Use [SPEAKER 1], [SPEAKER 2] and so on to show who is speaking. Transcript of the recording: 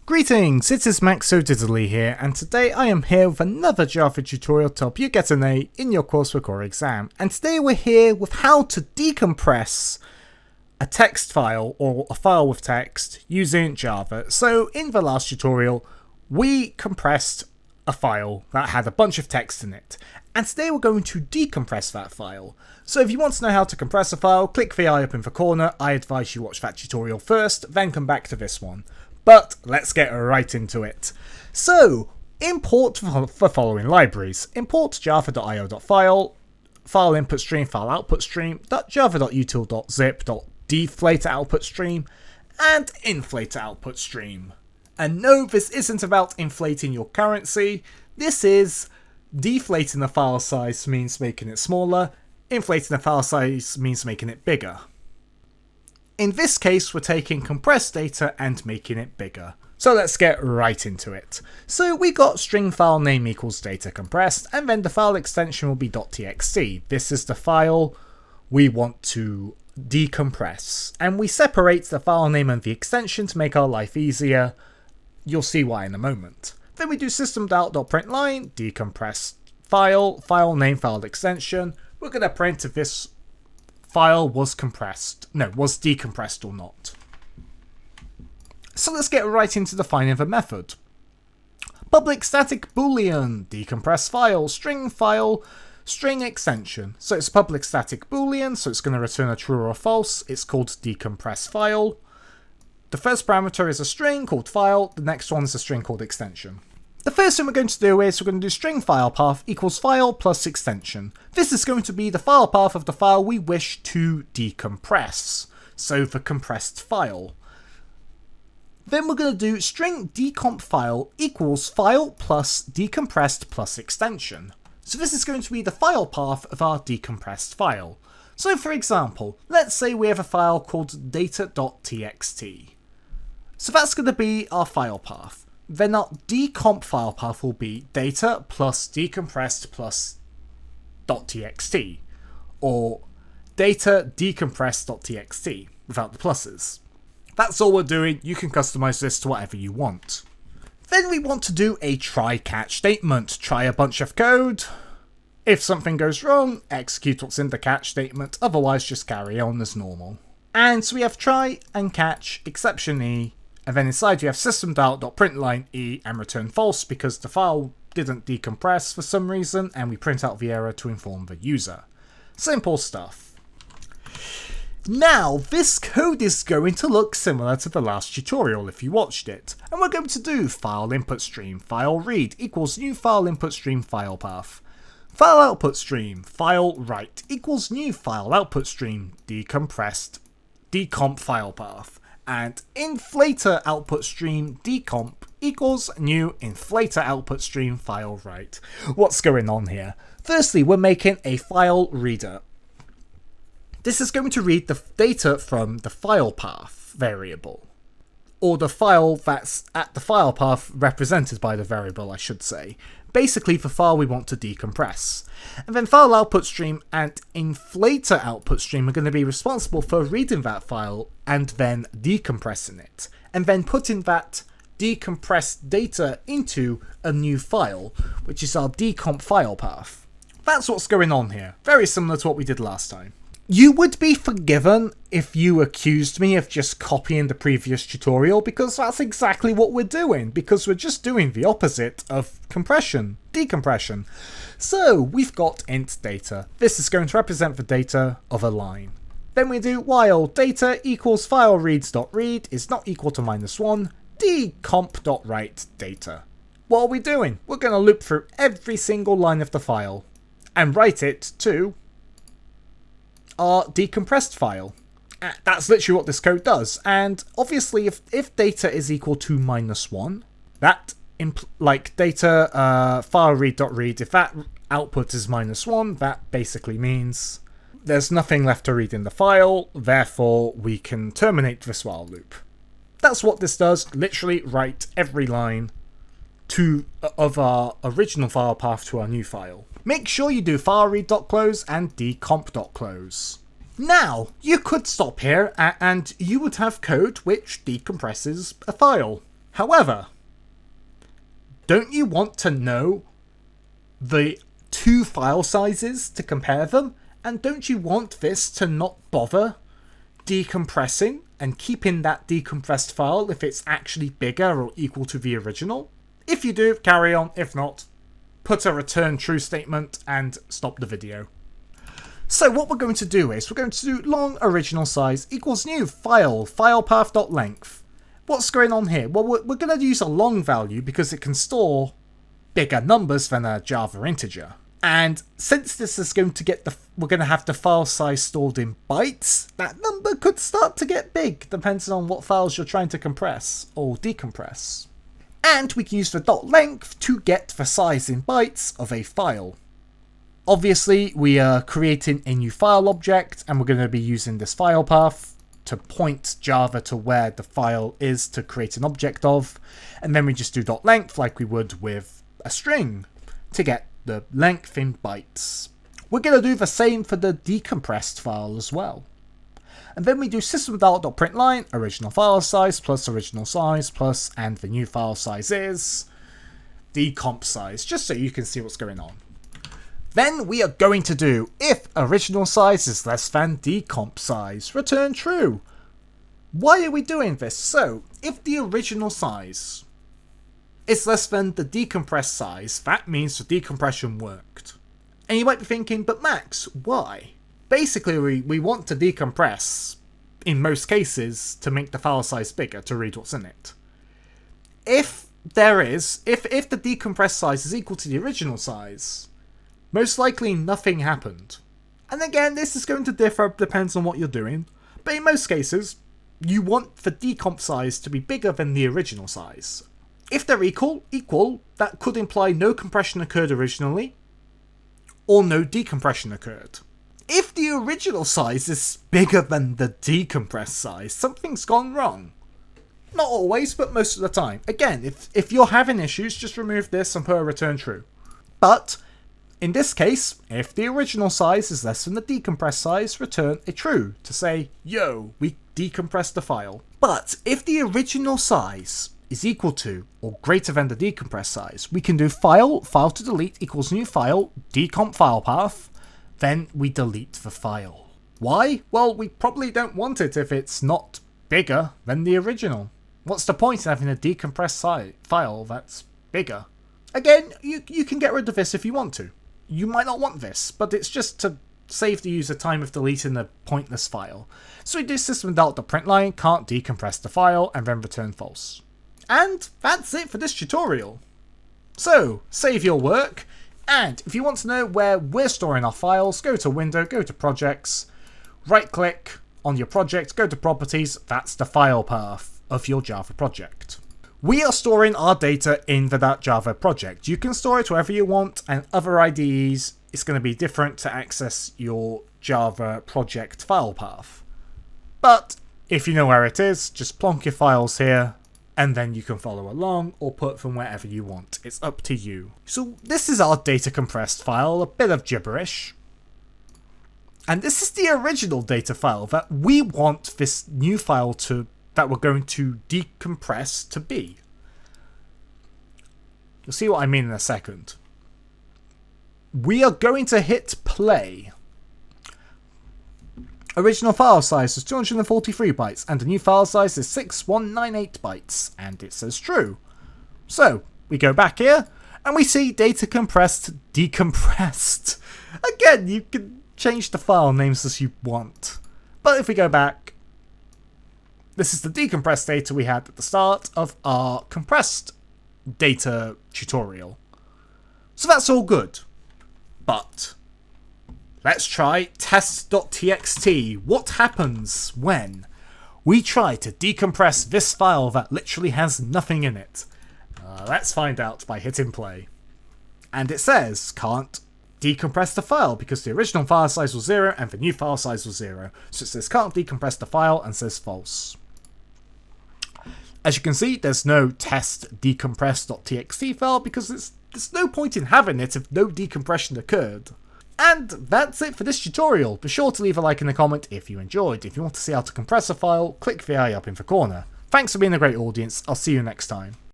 [SPEAKER 1] Greetings, it is Max So Diddly here, and today I am here with another Java tutorial to help you get an A in your coursework or exam. And today we're here with how to decompress a text file or a file with text using Java. So in the last tutorial, we compressed a file that had a bunch of text in it, and today we're going to decompress that file. So if you want to know how to compress a file, click the eye up in the corner. I advise you watch that tutorial first, then come back to this one. But let's get right into it. So, import the following libraries. Import java.io.file, file input stream, file output stream, .java.util.zip, .deflater output stream, and inflater output stream. And no, this isn't about inflating your currency. This is deflating the file size means making it smaller, inflating the file size means making it bigger. In this case, we're taking compressed data and making it bigger. So let's get right into it. So we got string file name equals data compressed, and then the file extension will be .txt. This is the file we want to decompress. And we separate the file name and the extension to make our life easier. You'll see why in a moment. Then we do system.out.println, decompress file name, file extension. We're going to print if this file was decompressed or not. So let's get right into defining the method. Public static boolean, decompress file, string extension. So it's public static boolean, so it's going to return a true or a false. It's called decompress file. The first parameter is a string called file, the next one is a string called extension. The first thing we're going to do is we're going to do string file path equals file plus extension. This is going to be the file path of the file we wish to decompress, so the compressed file. Then we're going to do string decomp file equals file plus decompressed plus extension. So this is going to be the file path of our decompressed file. So for example, let's say we have a file called data.txt. So that's going to be our file path. Then our decomp file path will be data plus decompressed plus .txt, or data decompressed.txt without the pluses. That's all we're doing. You can customize this to whatever you want. Then we want to do a try-catch statement. Try a bunch of code. If something goes wrong, execute what's in the catch statement, otherwise just carry on as normal. And so we have try and catch exception E, and then inside we have system.out.println E and return false because the file didn't decompress for some reason, and we print out the error to inform the user. Simple stuff. Now, this code is going to look similar to the last tutorial if you watched it, and we're going to do file input stream, file read equals new file input stream file path. File output stream, file write equals new file output stream, decompressed, decomp file path. And inflater output stream decomp equals new inflater output stream file write. What's going on here? Firstly, we're making a file reader. This is going to read the data from the file path variable, or the file that's at the file path represented by the variable, I should say. Basically the file we want to decompress. And then file output stream and inflater output stream are going to be responsible for reading that file and then decompressing it, and then putting that decompressed data into a new file, which is our decomp file path. That's what's going on here. Very similar to what we did last time. You would be forgiven if you accused me of just copying the previous tutorial, because that's exactly what we're doing, because we're just doing the opposite of compression, decompression. So we've got int data. This is going to represent the data of a line. Then we do while data equals file reads.read is not equal to -1, decomp.write data. What are we doing? We're going to loop through every single line of the file and write it to our decompressed file. That's literally what this code does. And obviously if data is equal to -1, that like data file read.read, if that output is -1, that basically means there's nothing left to read in the file, therefore we can terminate this while loop. That's what this does, literally write every line of our original file path to our new file. Make sure you do file read.close and decomp.close. Now, you could stop here and you would have code which decompresses a file. However, don't you want to know the two file sizes to compare them? And don't you want this to not bother decompressing and keeping that decompressed file if it's actually bigger or equal to the original? If you do, carry on. If not, put a return true statement and stop the video. So what we're going to do is we're going to do long original size equals new file path.length. What's going on here? Well, we're going to use a long value because it can store bigger numbers than a Java integer. And since this is going to get we're going to have the file size stored in bytes, that number could start to get big depending on what files you're trying to compress or decompress. And we can use the .length to get the size in bytes of a file. Obviously, we are creating a new file object and we're going to be using this file path to point Java to where the file is to create an object of. And then we just do .length like we would with a string to get the length in bytes. We're going to do the same for the decompressed file as well. And then we do system.out.println original file size plus, and the new file size is decomp size, just so you can see what's going on. Then we are going to do if original size is less than decomp size, return true. Why are we doing this? So if the original size is less than the decompressed size, that means the decompression worked. And you might be thinking, but Max, why? Basically, we want to decompress, in most cases, to make the file size bigger to read what's in it. If the decompressed size is equal to the original size, most likely nothing happened. And again, this is going to differ, depends on what you're doing, but in most cases, you want the decomp size to be bigger than the original size. If they're equal, that could imply no compression occurred originally, or no decompression occurred. If the original size is bigger than the decompressed size, something's gone wrong. Not always, but most of the time. Again, if you're having issues, just remove this and put a return true. But in this case, if the original size is less than the decompressed size, return a true to say, yo, we decompressed the file. But if the original size is equal to or greater than the decompressed size, we can do file to delete equals new file, decomp file path, then we delete the file. Why? Well, we probably don't want it if it's not bigger than the original. What's the point in having a decompressed file that's bigger? Again, you can get rid of this if you want to. You might not want this, but it's just to save the user time of deleting a pointless file. So we do system.out.println can't decompress the file and then return false. And that's it for this tutorial. So, save your work, and if you want to know where we're storing our files, go to Window, go to Projects, right click on your project, go to Properties, that's the file path of your Java project. We are storing our data in the .java project. You can store it wherever you want, and other IDEs, it's going to be different to access your Java project file path. But if you know where it is, just plonk your files here, and then you can follow along or put them wherever you want. It's up to you. So this is our data compressed file, a bit of gibberish. And this is the original data file that we want this new file that we're going to decompress to be. You'll see what I mean in a second. We are going to hit play. Original file size is 243 bytes and the new file size is 6198 bytes, and it says true. So we go back here and we see data compressed decompressed. Again, you can change the file names as you want. But if we go back, this is the decompressed data we had at the start of our compressed data tutorial. So that's all good. But let's try test.txt. What happens when we try to decompress this file that literally has nothing in it? Let's find out by hitting play. And it says can't decompress the file because the original file size was 0 and the new file size was 0. So it says can't decompress the file and says false. As you can see, there's no test decompress.txt file because there's no point in having it if no decompression occurred. And that's it for this tutorial. Be sure to leave a like and a comment if you enjoyed. If you want to see how to compress a file, click the eye up in the corner. Thanks for being a great audience. I'll see you next time.